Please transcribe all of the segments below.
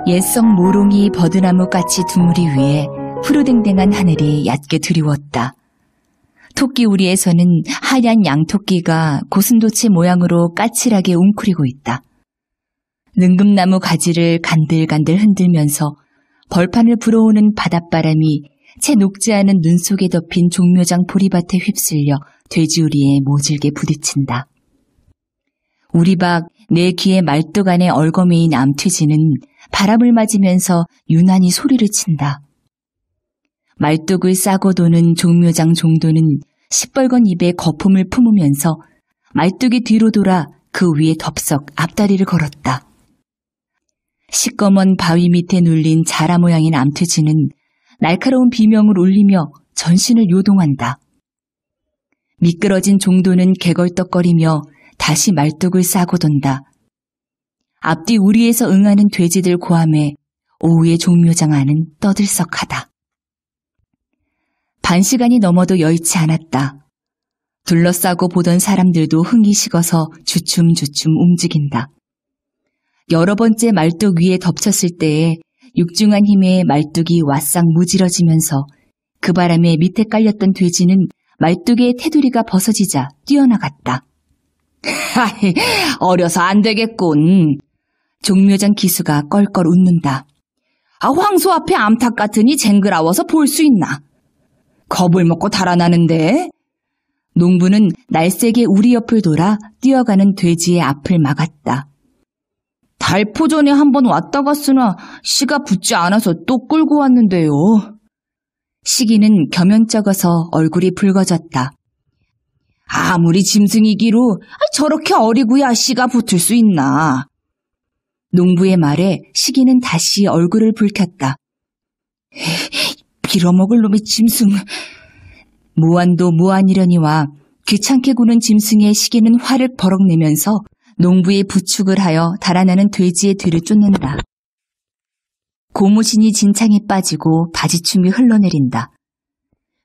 옛성 모롱이 버드나무 까치 두무리 위에 푸르댕댕한 하늘이 얕게 드리웠다. 토끼 우리에서는 하얀 양토끼가 고슴도치 모양으로 까칠하게 웅크리고 있다. 능금나무 가지를 간들간들 흔들면서 벌판을 불어오는 바닷바람이 채 녹지 않은 눈 속에 덮인 종묘장 보리밭에 휩쓸려 돼지우리에 모질게 부딪힌다. 우리 밖 내 귀에 말뚝 안에 얼거매인 암퇴지는 바람을 맞으면서 유난히 소리를 친다. 말뚝을 싸고 도는 종묘장 종도는 시뻘건 입에 거품을 품으면서 말뚝이 뒤로 돌아 그 위에 덥석 앞다리를 걸었다. 시꺼먼 바위 밑에 눌린 자라 모양인 암퇴지는 날카로운 비명을 울리며 전신을 요동한다. 미끄러진 종도는 개걸떡거리며 다시 말뚝을 싸고 돈다. 앞뒤 우리에서 응하는 돼지들 고함에 오후의 종묘장 안은 떠들썩하다. 반시간이 넘어도 여의치 않았다. 둘러싸고 보던 사람들도 흥이 식어서 주춤주춤 움직인다. 여러 번째 말뚝 위에 덮쳤을 때에 육중한 힘에 말뚝이 와싹 무질어지면서 그 바람에 밑에 깔렸던 돼지는 말뚝의 테두리가 벗어지자 뛰어나갔다. 하이, 어려서 안 되겠군. 종묘장 기수가 껄껄 웃는다. 황소 앞에 암탉 같으니 쟁그라워서 볼 수 있나? 겁을 먹고 달아나는데? 농부는 날쌔게 우리 옆을 돌아 뛰어가는 돼지의 앞을 막았다. 달포 전에 한번 왔다 갔으나 씨가 붙지 않아서 또 끌고 왔는데요. 시기는 겸연쩍어서 얼굴이 붉어졌다. 아무리 짐승이기로 저렇게 어리고야 씨가 붙을 수 있나. 농부의 말에 시기는 다시 얼굴을 붉혔다. 빌어먹을 놈의 짐승. 무안도 무안이려니와 귀찮게 구는 짐승의 시기는 화를 버럭내면서 농부의 부축을 하여 달아나는 돼지의 뒤를 쫓는다. 고무신이 진창에 빠지고 바지춤이 흘러내린다.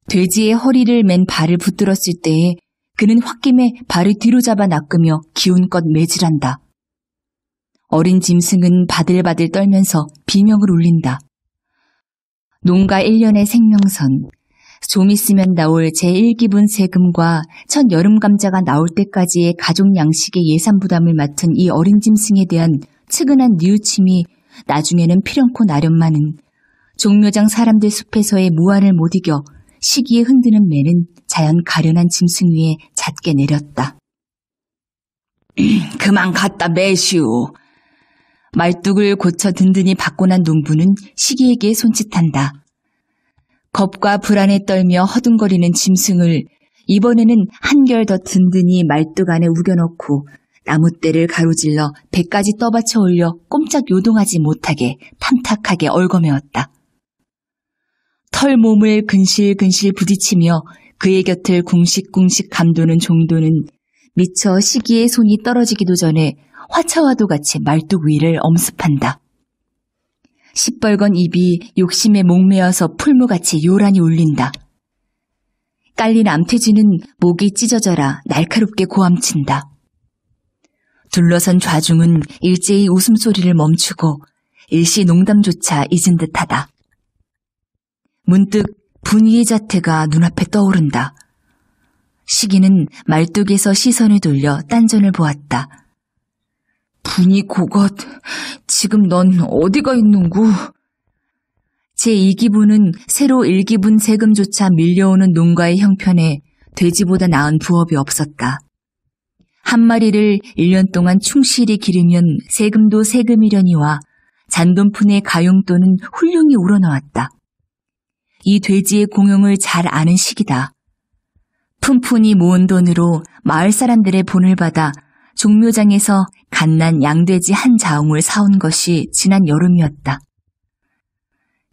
돼지의 허리를 맨 발을 붙들었을 때에 그는 홧김에 발을 뒤로 잡아 낚으며 기운껏 매질한다. 어린 짐승은 바들바들 떨면서 비명을 울린다. 농가 1년의 생명선, 좀 있으면 나올 제1기분 세금과 첫 여름 감자가 나올 때까지의 가족 양식의 예산 부담을 맡은 이 어린 짐승에 대한 측은한 뉘우침이 나중에는 피렁코 나련마는 종묘장 사람들 숲에서의 무안을 못 이겨 시기에 흔드는 매는 자연 가련한 짐승 위에 잦게 내렸다. 그만 갖다 매시오. 말뚝을 고쳐 든든히 받고 난 농부는 시기에게 손짓한다. 겁과 불안에 떨며 허둥거리는 짐승을 이번에는 한결 더 든든히 말뚝 안에 우겨넣고 나뭇대를 가로질러 배까지 떠받쳐 올려 꼼짝 요동하지 못하게 탐탁하게 얽어매었다. 털 몸을 근실근실 부딪히며 그의 곁을 궁식궁식 감도는 종도는 미처 시기의 손이 떨어지기도 전에 화차와도 같이 말뚝 위를 엄습한다. 시뻘건 입이 욕심에 목매어서 풀무같이 요란히 울린다. 깔린 암퇴지는 목이 찢어져라 날카롭게 고함친다. 둘러선 좌중은 일제히 웃음소리를 멈추고 일시 농담조차 잊은 듯하다. 문득 분위의 자태가 눈앞에 떠오른다. 시기는 말뚝에서 시선을 돌려 딴전을 보았다. 분이 고것, 지금 넌 어디가 있는구? 제2기분은 새로 1기분 세금조차 밀려오는 농가의 형편에 돼지보다 나은 부업이 없었다. 한 마리를 1년 동안 충실히 기르면 세금도 세금이려니와 잔돈푼의 가용돈은 훌륭히 우러나왔다. 이 돼지의 공용을 잘 아는 시기다. 푼푼히 모은 돈으로 마을 사람들의 본을 받아 종묘장에서 갓난 양돼지 한 자웅을 사온 것이 지난 여름이었다.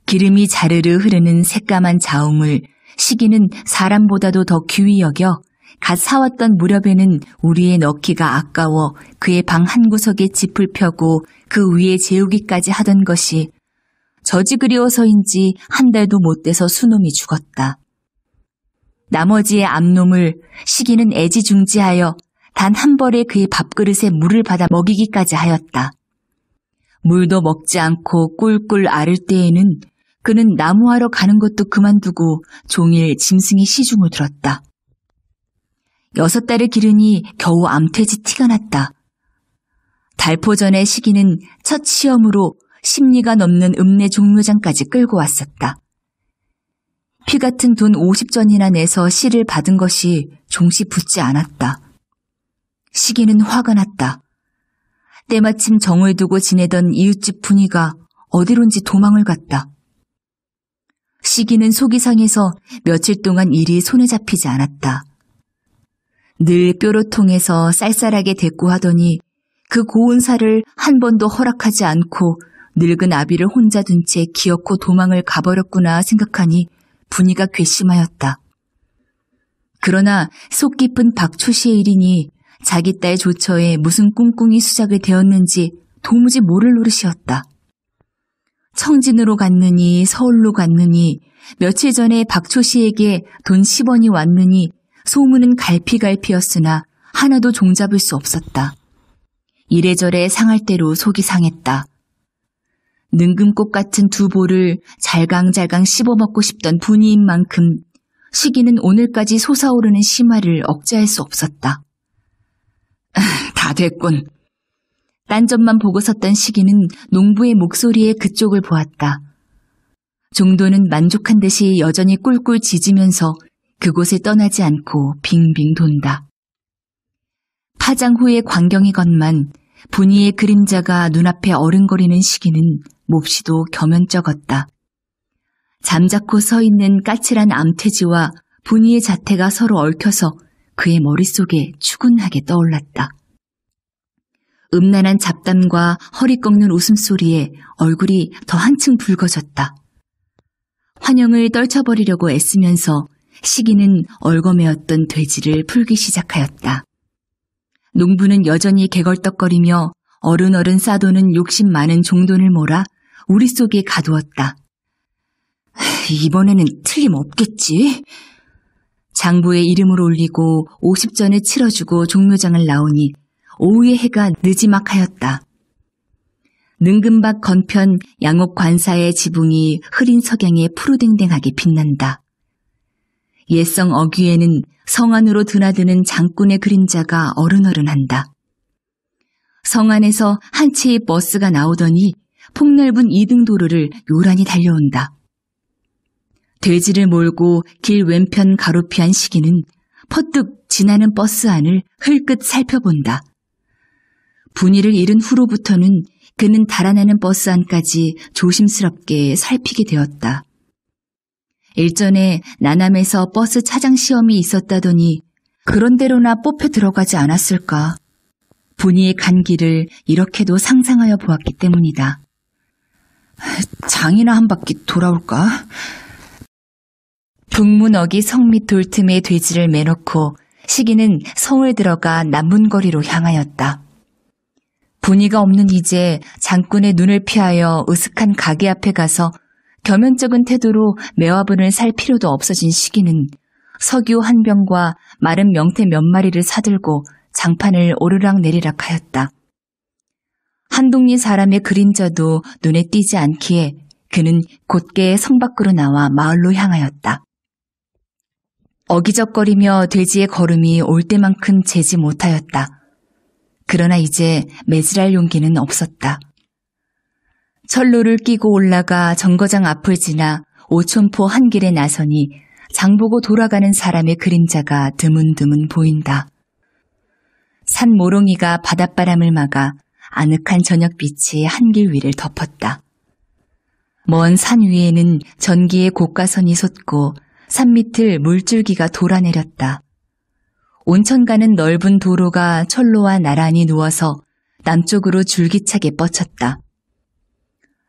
기름이 자르르 흐르는 새까만 자웅을 시기는 사람보다도 더 귀히 여겨 갓 사왔던 무렵에는 우리에 넣기가 아까워 그의 방 한구석에 짚을 펴고 그 위에 재우기까지 하던 것이 저지 그리워서인지 한 달도 못 돼서 수놈이 죽었다. 나머지의 암놈을 시기는 애지중지하여 단 한 벌에 그의 밥그릇에 물을 받아 먹이기까지 하였다. 물도 먹지 않고 꿀꿀 앓을 때에는 그는 나무하러 가는 것도 그만두고 종일 짐승의 시중을 들었다. 6달을 기르니 겨우 암퇴지 티가 났다. 달포전의 시기는 첫 시험으로 10리가 넘는 읍내 종묘장까지 끌고 왔었다. 피 같은 돈 50전이나 내서 씨를 받은 것이 종시 붙지 않았다. 시기는 화가 났다. 때마침 정을 두고 지내던 이웃집 분이가 어디론지 도망을 갔다. 시기는 속이 상해서 며칠 동안 일이 손에 잡히지 않았다. 늘 뾰로통해서 쌀쌀하게 대꾸하더니 그 고운 살을 한 번도 허락하지 않고 늙은 아비를 혼자 둔 채 기어코 도망을 가버렸구나 생각하니 분위가 괘씸하였다. 그러나 속 깊은 박초시의 일이니 자기 딸 조처에 무슨 꿍꿍이 수작을 대었는지 도무지 모를 노릇이었다. 청진으로 갔느니 서울로 갔느니 며칠 전에 박초시에게 돈 10원이 왔느니 소문은 갈피갈피였으나 하나도 종잡을 수 없었다. 이래저래 상할 대로 속이 상했다. 능금꽃 같은 두 볼을 잘강잘강 씹어먹고 싶던 분이인 만큼 시기는 오늘까지 솟아오르는 심화를 억제할 수 없었다. 다 됐군. 딴점만 보고 섰던 시기는 농부의 목소리에 그쪽을 보았다. 종도는 만족한 듯이 여전히 꿀꿀 짖으면서 그곳을 떠나지 않고 빙빙 돈다. 파장 후의 광경이건만 분이의 그림자가 눈앞에 어른거리는 시기는 몹시도 겸연쩍었다. 잠자코 서 있는 까칠한 암퇴지와 분이의 자태가 서로 얽혀서 그의 머릿속에 추근하게 떠올랐다. 음란한 잡담과 허리 꺾는 웃음소리에 얼굴이 더 한층 붉어졌다. 환영을 떨쳐버리려고 애쓰면서 시기는 얼거매었던 돼지를 풀기 시작하였다. 농부는 여전히 개걸떡거리며 어른어른 싸도는 욕심 많은 종돈을 몰아 우리 속에 가두었다. 이번에는 틀림없겠지. 장부의 이름을 올리고 50전을 치러주고 종묘장을 나오니 오후의 해가 느지막하였다. 능금박 건편 양옥 관사의 지붕이 흐린 석양에 푸르댕댕하게 빛난다. 옛성 어귀에는 성 안으로 드나드는 장군의 그림자가 어른어른한다. 성 안에서 한 치의 버스가 나오더니 폭넓은 이등도로를 요란히 달려온다. 돼지를 몰고 길 왼편 가로피한 시기는 퍼뜩 지나는 버스 안을 흘끗 살펴본다. 분위를 잃은 후로부터는 그는 달아나는 버스 안까지 조심스럽게 살피게 되었다. 일전에 나남에서 버스 차장 시험이 있었다더니 그런 데로나 뽑혀 들어가지 않았을까. 분이의 간 길을 이렇게도 상상하여 보았기 때문이다. 장이나 한 바퀴 돌아올까? 북문어기 성 밑 돌틈에 돼지를 매놓고 시기는 성을 들어가 남문거리로 향하였다. 분이가 없는 이제 장군의 눈을 피하여 으슥한 가게 앞에 가서 겸연쩍은 태도로 매화분을 살 필요도 없어진 시기는 석유 한 병과 마른 명태 몇 마리를 사들고 장판을 오르락 내리락 하였다. 한동리 사람의 그림자도 눈에 띄지 않기에 그는 곧게 성 밖으로 나와 마을로 향하였다. 어기적거리며 돼지의 걸음이 올 때만큼 재지 못하였다. 그러나 이제 매질할 용기는 없었다. 철로를 끼고 올라가 정거장 앞을 지나 오촌포 한 길에 나서니 장보고 돌아가는 사람의 그림자가 드문드문 보인다. 산 모롱이가 바닷바람을 막아 아늑한 저녁빛이 한길 위를 덮었다. 먼 산 위에는 전기의 고가선이 솟고 산 밑을 물줄기가 돌아내렸다. 온천 가는 넓은 도로가 철로와 나란히 누워서 남쪽으로 줄기차게 뻗쳤다.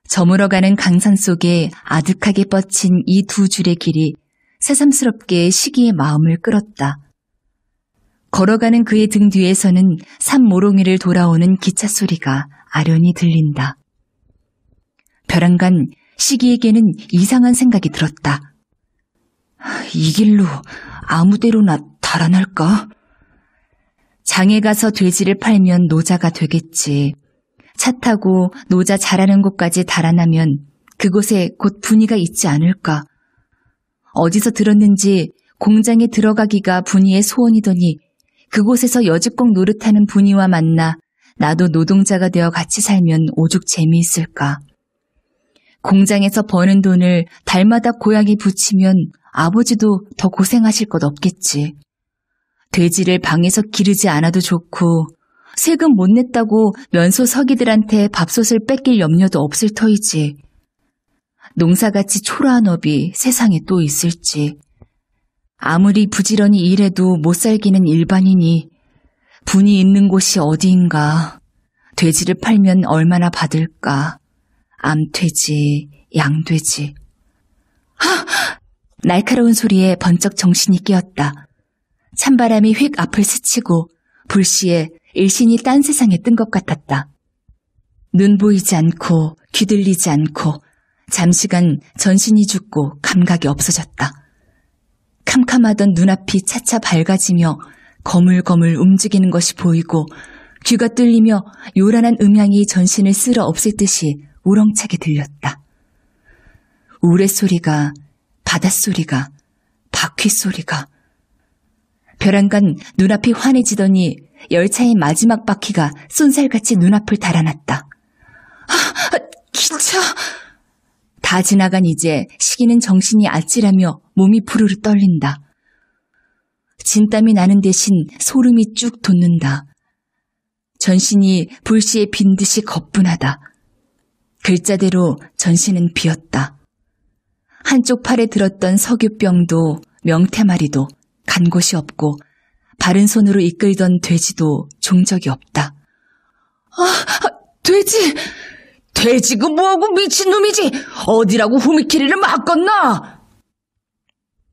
저물어가는 강산 속에 아득하게 뻗친 이 두 줄의 길이 새삼스럽게 시기의 마음을 끌었다. 걸어가는 그의 등 뒤에서는 산 모롱이를 돌아오는 기차 소리가 아련히 들린다. 벼랑간 시기에게는 이상한 생각이 들었다. 이 길로 아무 데로나 달아날까? 장에 가서 돼지를 팔면 노자가 되겠지. 차 타고 노자 잘하는 곳까지 달아나면 그곳에 곧 분이가 있지 않을까. 어디서 들었는지 공장에 들어가기가 분이의 소원이더니 그곳에서 여직공 노릇하는 분이와 만나 나도 노동자가 되어 같이 살면 오죽 재미있을까. 공장에서 버는 돈을 달마다 고향에 붙이면 아버지도 더 고생하실 것 없겠지. 돼지를 방에서 기르지 않아도 좋고 세금 못 냈다고 면소 서기들한테 밥솥을 뺏길 염려도 없을 터이지. 농사같이 초라한 업이 세상에 또 있을지. 아무리 부지런히 일해도 못 살기는 일반이니 분이 있는 곳이 어디인가. 돼지를 팔면 얼마나 받을까. 암돼지, 양돼지. 하! 날카로운 소리에 번쩍 정신이 깨었다. 찬바람이 휙 앞을 스치고 불시에 일신이 딴 세상에 뜬 것 같았다. 눈 보이지 않고 귀 들리지 않고 잠시간 전신이 죽고 감각이 없어졌다. 캄캄하던 눈앞이 차차 밝아지며 거물거물 움직이는 것이 보이고 귀가 뚫리며 요란한 음향이 전신을 쓸어 없앨 듯이 우렁차게 들렸다. 우레소리가, 바닷소리가, 바퀴소리가. 벼랑간 눈앞이 환해지더니 열차의 마지막 바퀴가 쏜살같이 눈앞을 달아났다. 기차! 다 지나간 이제 시기는 정신이 아찔하며 몸이 부르르 떨린다. 진땀이 나는 대신 소름이 쭉 돋는다. 전신이 불시에 빈 듯이 거뿐하다. 글자대로 전신은 비었다. 한쪽 팔에 들었던 석유병도 명태마리도 간 곳이 없고 바른 손으로 이끌던 돼지도 종적이 없다. 돼지! 돼지가 뭐하고 미친놈이지! 어디라고 후미키리를 막 건너!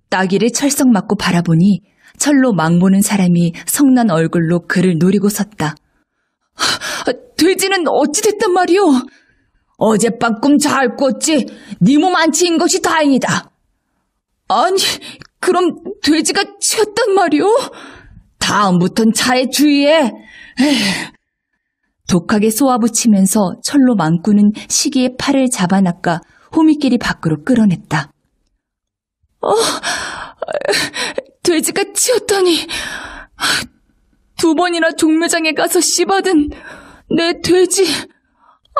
따귀를 철썩 맞고 바라보니 철로 망보는 사람이 성난 얼굴로 그를 노리고 섰다. 돼지는 어찌 됐단 말이오? 어젯밤 꿈 잘 꿨지? 네 몸 안 치인 것이 다행이다. 아니, 그럼 돼지가 치였단 말이오? 다음부턴 차에 주의해. 독하게 쏘아붙이면서 철로 망꾸는 시기의 팔을 잡아 낚아 호미끼리 밖으로 끌어냈다. 돼지가 치였다니. 2번이나 종묘장에 가서 씨받은 내 돼지,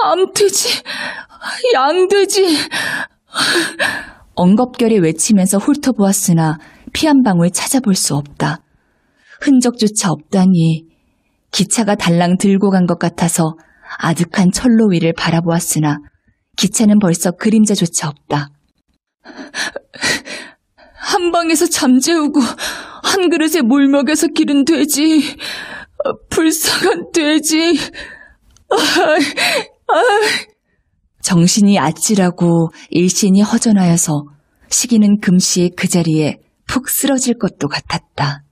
암돼지, 양돼지. 엉겁결에 외치면서 훑어보았으나 피 한 방울 찾아볼 수 없다. 흔적조차 없다니. 기차가 달랑 들고 간 것 같아서 아득한 철로 위를 바라보았으나 기차는 벌써 그림자조차 없다. 한 방에서 잠재우고 한 그릇에 물 먹여서 기른 돼지, 불쌍한 돼지. 정신이 아찔하고 일신이 허전하여서 시기는 금시 그 자리에 푹 쓰러질 것도 같았다.